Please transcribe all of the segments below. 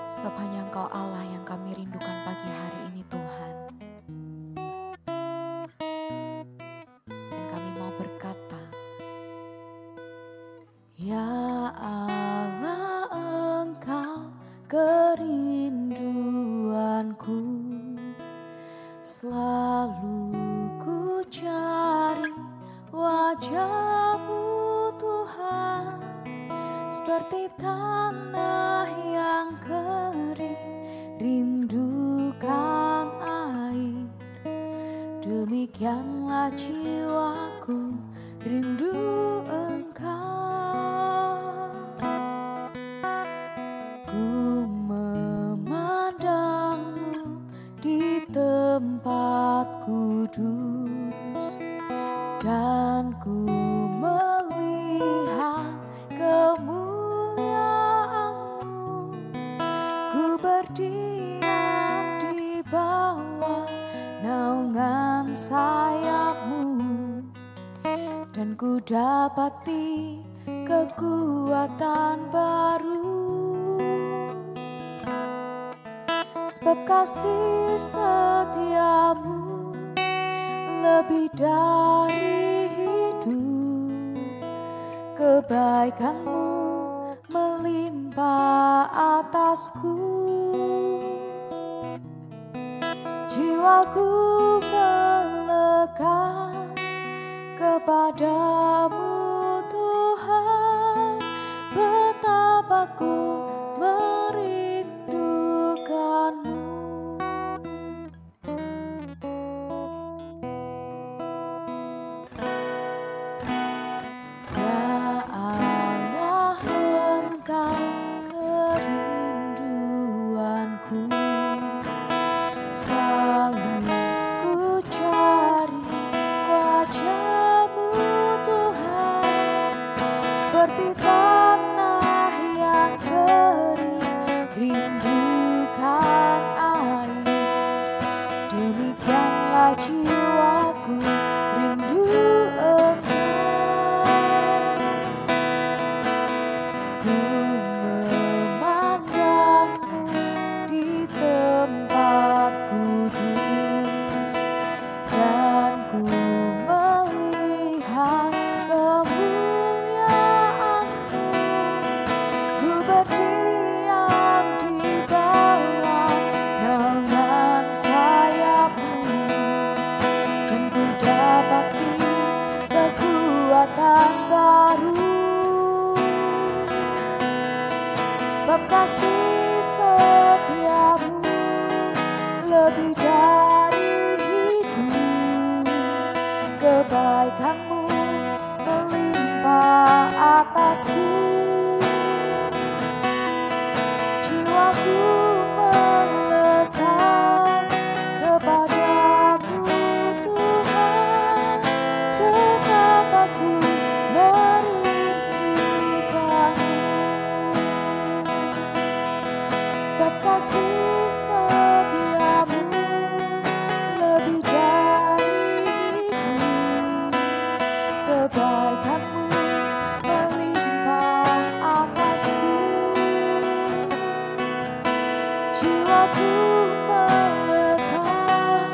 Sebab hanya Engkau Allah yang kami rindukan pagi hari ini Tuhan. Dan kami mau berkata, Ya Allah, Engkau kerinduanku. Selalu ku cari wajah-Mu Tuhan, seperti tanah yang kering rindukan air. Demikianlah jiwaku rindu Engkau. Ku memandang-Mu di tempat kudus, dan ku melihat kemuliaan-Mu. Ku berdiam di bawah naungan sayap-Mu, dan ku dapati kekuatan baru. Sebab kasih setia-Mu lebih dari hidup, kebaikan-Mu melimpah atasku. Jiwaku melekat kepadamu Tuhan, betapa ku merindukanmu. Ya Allah, Engkau kerinduanku. Selalu ku cari wajah-Mu Tuhan, seperti tanah yang kering rindukan air. Demikianlah jiwaku rindu Engkau. Ku memandang-Mu di tempat kudus, dan ku melihat kemuliaan-Mu. Ku berdiam di bawah naungan sayap-Mu, dan ku dapati kekuatan baru. Sebab kasih setia-Mu lebih dari hidup, kebaikan-Mu melimpah atasku. Jiwaku melekat kepadamu Tuhan, betapa ku merindukanmu. Sebab kasih setia-Mu lebih dari hidup, kebaikan-Mu melimpah atasku. Jiwaku melekat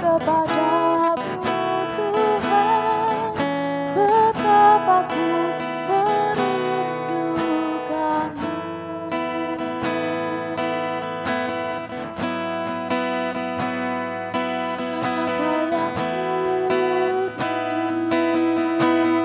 kepadamu Tuhan, betapa ku merindukanmu. Kau yang ku rindu.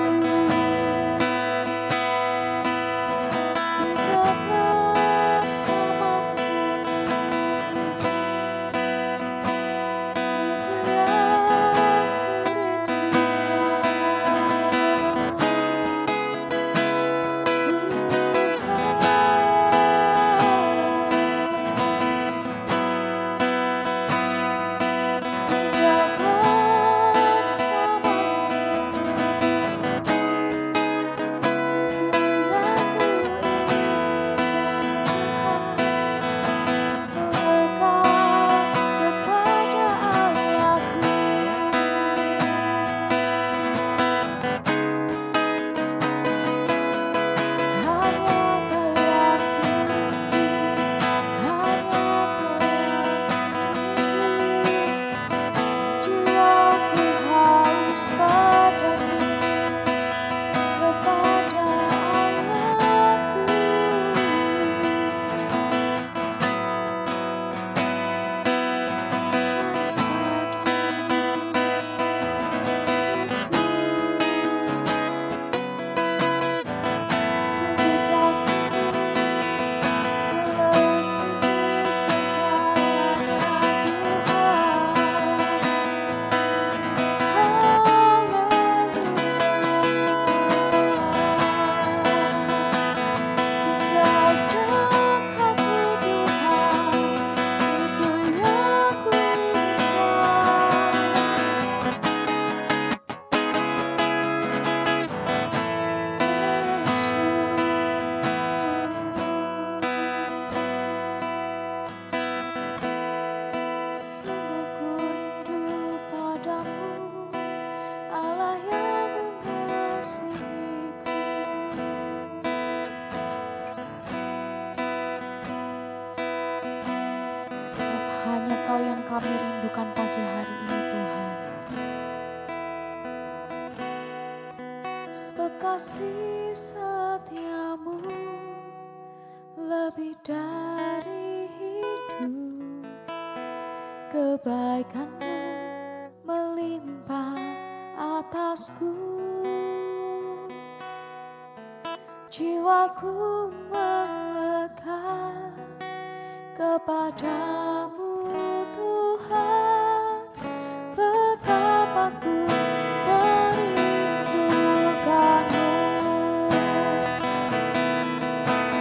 kami rindukan pagi hari ini Tuhan. Sebab kasih setiamu lebih dari hidup, kebaikanmu melimpah atasku. Jiwaku melekat kepadamu Tuhan, betapa ku merindukanmu.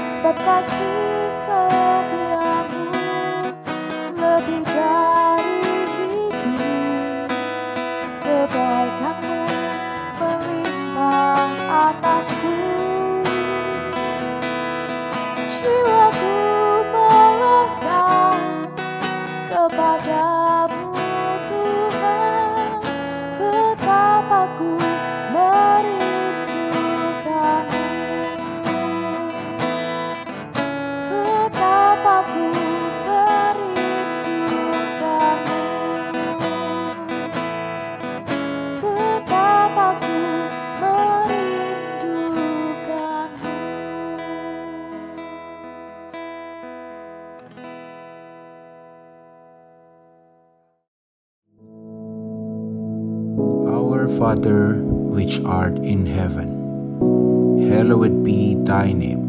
Sebab kasih setiamu lebih dari hidup, kebaikanmu melimpah atasku. Jiwaku melekat kepadamu Tuhan, betapa ku merindukanmu, betapa ku merindukanmu, betapa ku merindukanmu. Our Father, which art in heaven, hallowed be thy name.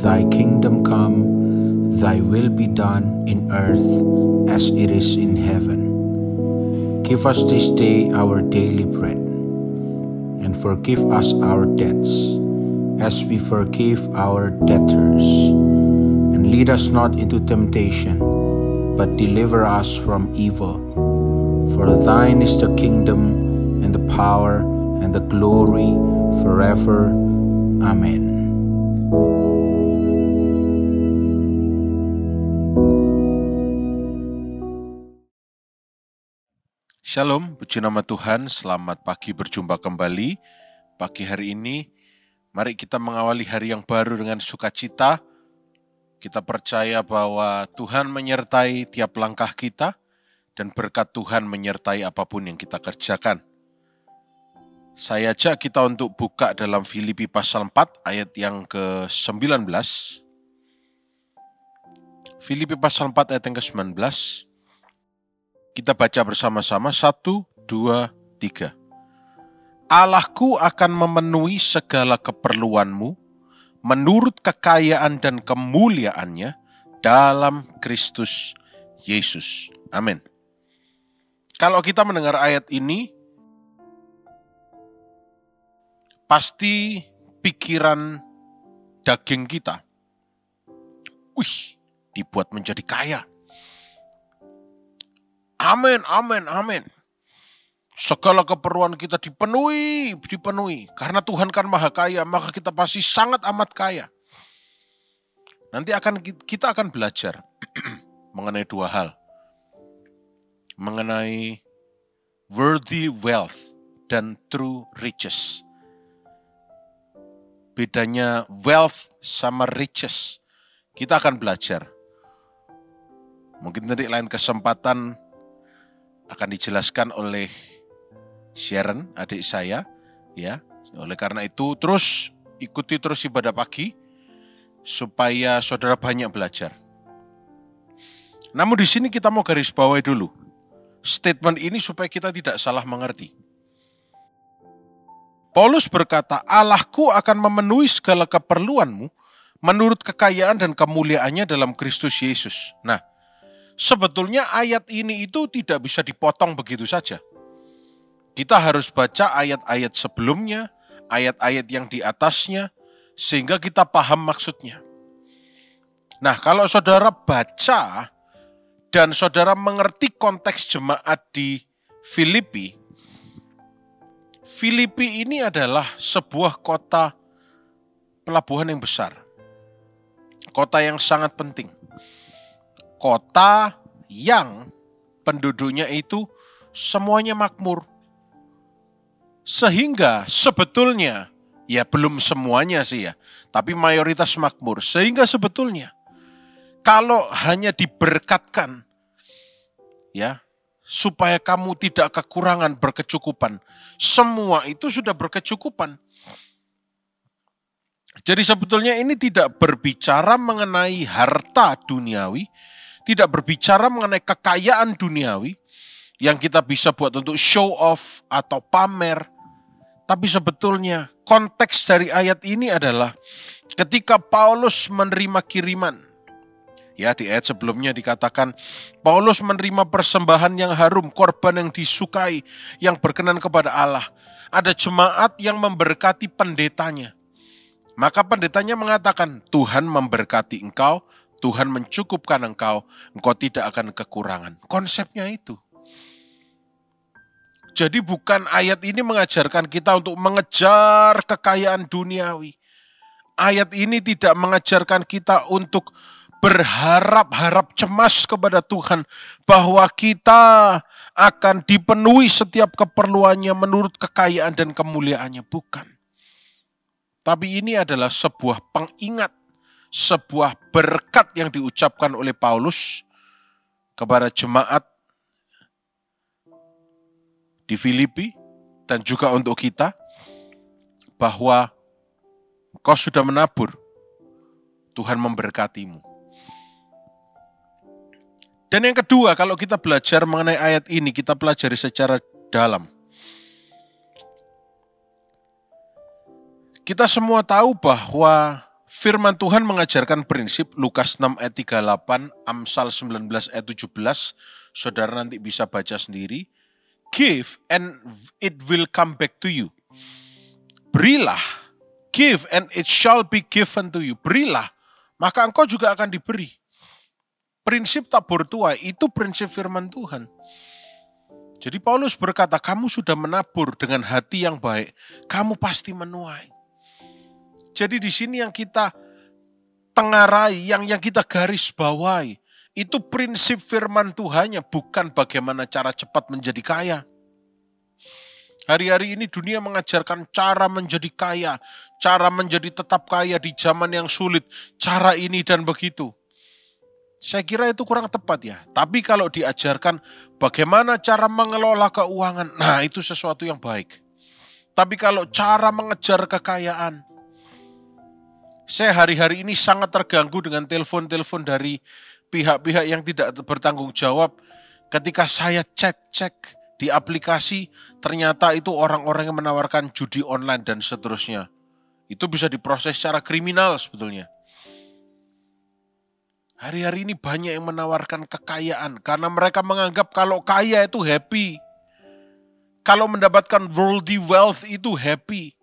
Thy kingdom come, thy will be done in earth as it is in heaven. Give us this day our daily bread, and forgive us our debts, as we forgive our debtors. And lead us not into temptation, but deliver us from evil. For thine is the kingdom, and the power, and the glory, forever. Amen. Shalom, puji nama Tuhan, selamat pagi berjumpa kembali. Pagi hari ini, mari kita mengawali hari yang baru dengan sukacita. Kita percaya bahwa Tuhan menyertai tiap langkah kita, dan berkat Tuhan menyertai apapun yang kita kerjakan. Saya ajak kita untuk buka dalam Filipi pasal 4 ayat yang ke-19. Filipi pasal 4 ayat yang ke-19. Kita baca bersama-sama, 1, 2, 3. Allahku akan memenuhi segala keperluanmu menurut kekayaan dan kemuliaannya dalam Kristus Yesus. Amin. Kalau kita mendengar ayat ini, pasti pikiran daging kita, dibuat menjadi kaya. Amin, amin, amin. Segala keperluan kita dipenuhi. Karena Tuhan kan maha kaya, maka kita pasti sangat amat kaya. Nanti kita akan belajar mengenai dua hal. Mengenai worthy wealth dan true riches. Bedanya wealth sama riches. Kita akan belajar. Mungkin nanti lain kesempatan akan dijelaskan oleh Sharon, adik saya, ya. Oleh karena itu ikuti terus ibadah pagi supaya saudara banyak belajar. Namun di sini kita mau garis bawahi dulu statement ini supaya kita tidak salah mengerti. Paulus berkata, Allahku akan memenuhi segala keperluanmu menurut kekayaan dan kemuliaannya dalam Kristus Yesus. Nah, sebetulnya ayat ini itu tidak bisa dipotong begitu saja. Kita harus baca ayat-ayat sebelumnya, ayat-ayat yang di atasnya, sehingga kita paham maksudnya. Nah, kalau saudara baca dan saudara mengerti konteks jemaat di Filipi, Filipi ini adalah sebuah kota pelabuhan yang besar. Kota yang sangat penting. Kota yang penduduknya itu semuanya makmur. Sehingga sebetulnya, ya belum semuanya sih ya, tapi mayoritas makmur. Sehingga sebetulnya, kalau hanya diberkatkan ya, supaya kamu tidak kekurangan berkecukupan. Semua itu sudah berkecukupan. Jadi sebetulnya ini tidak berbicara mengenai harta duniawi, tidak berbicara mengenai kekayaan duniawi yang kita bisa buat untuk show off atau pamer. Tapi sebetulnya konteks dari ayat ini adalah ketika Paulus menerima kiriman. Ya, di ayat sebelumnya dikatakan Paulus menerima persembahan yang harum, korban yang disukai, yang berkenan kepada Allah. Ada jemaat yang memberkati pendetanya. Maka pendetanya mengatakan, Tuhan memberkati engkau, Tuhan mencukupkan engkau tidak akan kekurangan. Konsepnya itu. Jadi bukan ayat ini mengajarkan kita untuk mengejar kekayaan duniawi. Ayat ini tidak mengajarkan kita untuk berharap-harap cemas kepada Tuhan bahwa kita akan dipenuhi setiap keperluannya menurut kekayaan dan kemuliaannya. Bukan. Tapi ini adalah sebuah pengingat, sebuah berkat yang diucapkan oleh Paulus kepada jemaat di Filipi dan juga untuk kita, bahwa kau sudah menabur, Tuhan memberkatimu. Dan yang kedua, kalau kita belajar mengenai ayat ini, kita pelajari secara dalam. Kita semua tahu bahwa firman Tuhan mengajarkan prinsip Lukas 6 ayat 38, Amsal 19 ayat 17, saudara nanti bisa baca sendiri. Give and it will come back to you. Berilah, give and it shall be given to you. Berilah, maka engkau juga akan diberi. Prinsip tabur tuai itu prinsip firman Tuhan. Jadi Paulus berkata, kamu sudah menabur dengan hati yang baik, kamu pasti menuai. Jadi di sini yang kita tengarai, yang kita garis bawahi, itu prinsip firman Tuhannya, bukan bagaimana cara cepat menjadi kaya. Hari-hari ini dunia mengajarkan cara menjadi kaya, cara menjadi tetap kaya di zaman yang sulit, cara ini dan begitu. Saya kira itu kurang tepat ya. Tapi kalau diajarkan bagaimana cara mengelola keuangan, nah itu sesuatu yang baik. Tapi kalau cara mengejar kekayaan, saya hari-hari ini sangat terganggu dengan telepon-telepon dari pihak-pihak yang tidak bertanggung jawab. Ketika saya cek di aplikasi, ternyata itu orang-orang yang menawarkan judi online dan seterusnya. Itu bisa diproses secara kriminal sebetulnya. Hari-hari ini banyak yang menawarkan kekayaan karena mereka menganggap kalau kaya itu happy. Kalau mendapatkan worldly wealth itu happy.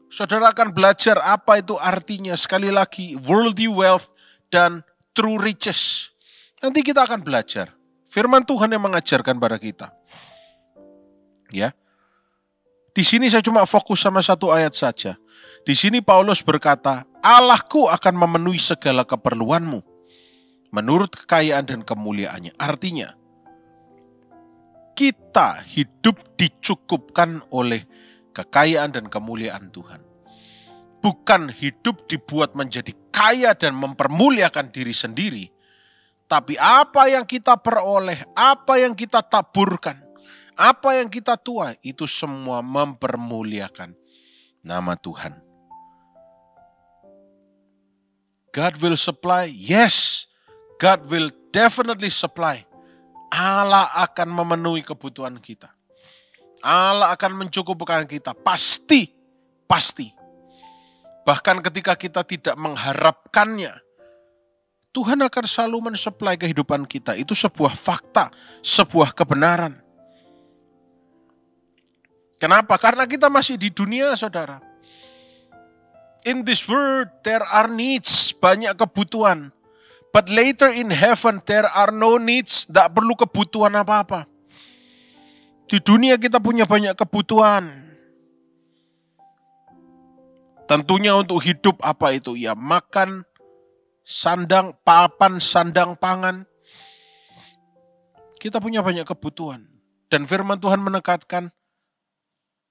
Saudara akan belajar apa itu artinya, sekali lagi, worldly wealth dan true riches. Nanti kita akan belajar. Firman Tuhan yang mengajarkan pada kita. Ya. Di sini saya cuma fokus sama satu ayat saja. Di sini Paulus berkata, Allahku akan memenuhi segala keperluanmu menurut kekayaan dan kemuliaannya. Artinya, kita hidup dicukupkan oleh kekayaan dan kemuliaan Tuhan. Bukan hidup dibuat menjadi kaya dan mempermuliakan diri sendiri. Tapi apa yang kita peroleh, apa yang kita taburkan, apa yang kita tuai, itu semua mempermuliakan nama Tuhan. God will supply, yes. God will definitely supply. Allah akan memenuhi kebutuhan kita. Allah akan mencukupkan kita. Pasti. Bahkan ketika kita tidak mengharapkannya, Tuhan akan selalu mensuplai kehidupan kita. Itu sebuah fakta, sebuah kebenaran. Kenapa? Karena kita masih di dunia, saudara. In this world, there are needs, banyak kebutuhan. But later in heaven, there are no needs, tidak perlu kebutuhan apa-apa. Di dunia kita punya banyak kebutuhan. Tentunya untuk hidup apa itu? Ya makan, papan, sandang, pangan. Kita punya banyak kebutuhan. Dan firman Tuhan menekankan,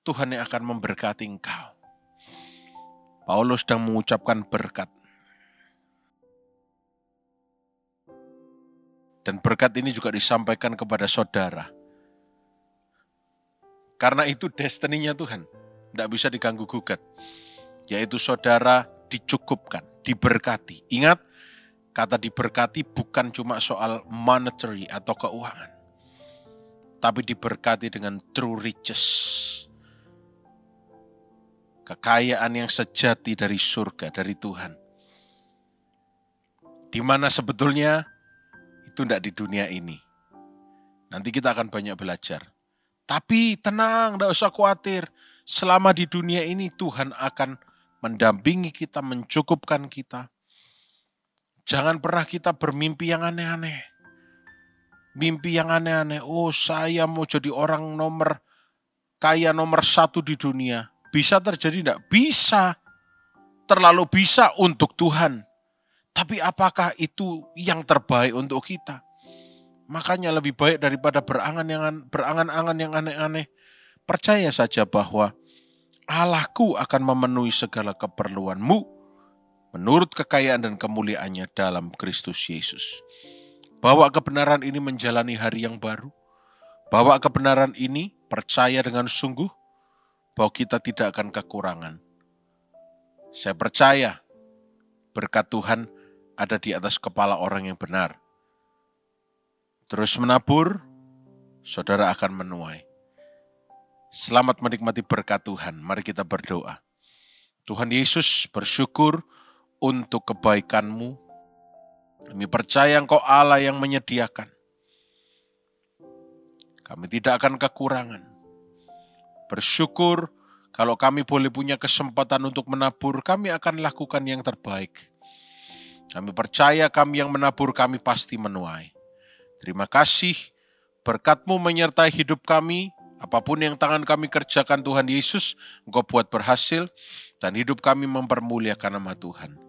Tuhan yang akan memberkati engkau. Paulus sedang mengucapkan berkat. Dan berkat ini juga disampaikan kepada saudara. Karena itu destininya Tuhan, tidak bisa diganggu-gugat. Yaitu saudara dicukupkan, diberkati. Ingat, kata diberkati bukan cuma soal monetary atau keuangan. Tapi diberkati dengan true riches. Kekayaan yang sejati dari surga, dari Tuhan. Di mana sebetulnya itu tidak di dunia ini. Nanti kita akan banyak belajar. Tapi tenang, tidak usah khawatir. Selama di dunia ini Tuhan akan mendampingi kita, mencukupkan kita. Jangan pernah kita bermimpi yang aneh-aneh. Mimpi yang aneh-aneh. Oh, saya mau jadi orang kaya nomor 1 di dunia. Bisa terjadi tidak? Bisa. Terlalu bisa untuk Tuhan. Tapi apakah itu yang terbaik untuk kita? Makanya lebih baik daripada berangan-angan yang aneh-aneh. Percaya saja bahwa Allahku akan memenuhi segala keperluanmu menurut kekayaan dan kemuliaannya dalam Kristus Yesus. Bawa kebenaran ini menjalani hari yang baru. Bawa kebenaran ini percaya dengan sungguh bahwa kita tidak akan kekurangan. Saya percaya berkat Tuhan ada di atas kepala orang yang benar. Terus menabur, saudara akan menuai. Selamat menikmati berkat Tuhan. Mari kita berdoa. Tuhan Yesus, bersyukur untuk kebaikan-Mu. Kami percaya Engkau Allah yang menyediakan. Kami tidak akan kekurangan. Bersyukur kalau kami boleh punya kesempatan untuk menabur, kami akan lakukan yang terbaik. Kami percaya kami yang menabur, kami pasti menuai. Terima kasih, berkat-Mu menyertai hidup kami. Apapun yang tangan kami kerjakan Tuhan Yesus, Engkau buat berhasil, dan hidup kami mempermuliakan nama Tuhan.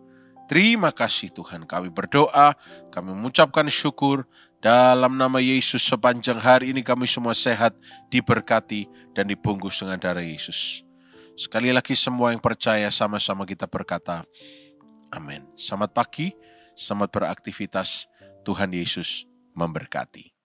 Terima kasih Tuhan, kami berdoa, kami mengucapkan syukur, dalam nama Yesus sepanjang hari ini kami semua sehat, diberkati, dan dibungkus dengan darah Yesus. Sekali lagi semua yang percaya sama-sama kita berkata, amin. Selamat pagi, selamat beraktivitas, Tuhan Yesus memberkati.